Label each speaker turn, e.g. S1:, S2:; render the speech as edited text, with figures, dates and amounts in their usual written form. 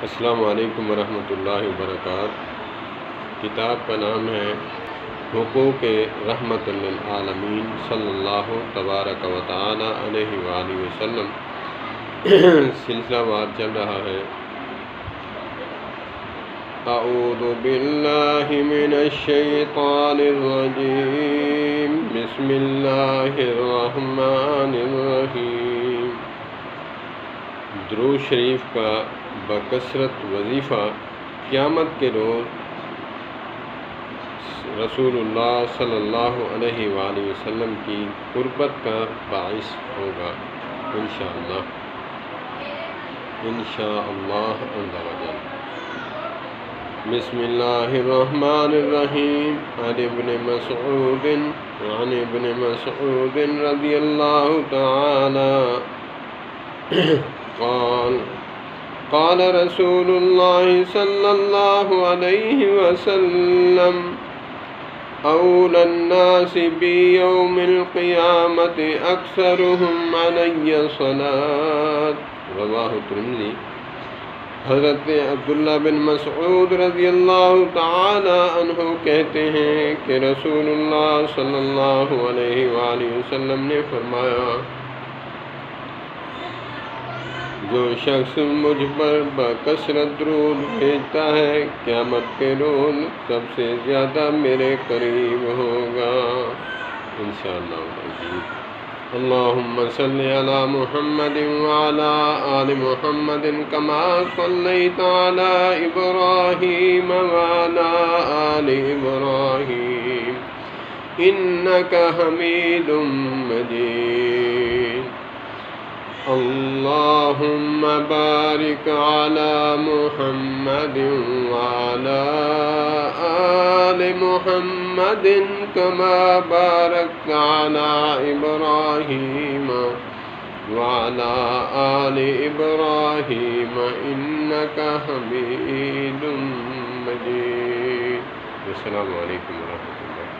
S1: السلام علیکم ورحمۃ اللہ وبرکاتہ۔ کتاب کا نام ہے حقوق رحمت للعالمین صلی اللہ تبارک و تعالی علیہ وآلہ وسلم۔ سلسلہ وار چل رہا ہے۔ اعوذ باللہ من الشیطان الرجیم، بسم اللہ الرحمن الرحیم۔ درود شریف کا بکثرت وظیفہ قیامت کے روز رسول اللہ صلی اللہ علیہ وآلہ وسلم کی قربت کا باعث ہوگا انشاءاللہ عز و جل۔ بسم اللہ الرحمن الرحیم۔ عن ابن مسعود رضی اللہ تعالی قال رسول اللہ صلی اللہ علیہ وسلم اول الناس بیوم القیامت اکثرهم علی صلاة، رواہ ترمذی۔ حضرت عبداللہ بن مسعود رضی اللہ تعالی عنہ کہتے ہیں کہ رسول اللہ صلی اللہ علیہ وآلہ وسلم نے فرمایا، جو شخص مجھ پر بکثرت درود بھیجتا ہے قیامت کے روز سب سے زیادہ میرے قریب ہوگا انشاءاللہ العزیز۔ اللہم صلی علی محمد وعلی آل محمد کما صلیت علی ابراہیم وعلی آل ابراہیم انکا حمید مجید۔ اللہم بارک علی محمد وعلی آل محمد کما بارکت علی ابراہیم وعلی آل ابراہیم انکا حمید مجید۔ السلام علیکم ورحمۃ اللہ۔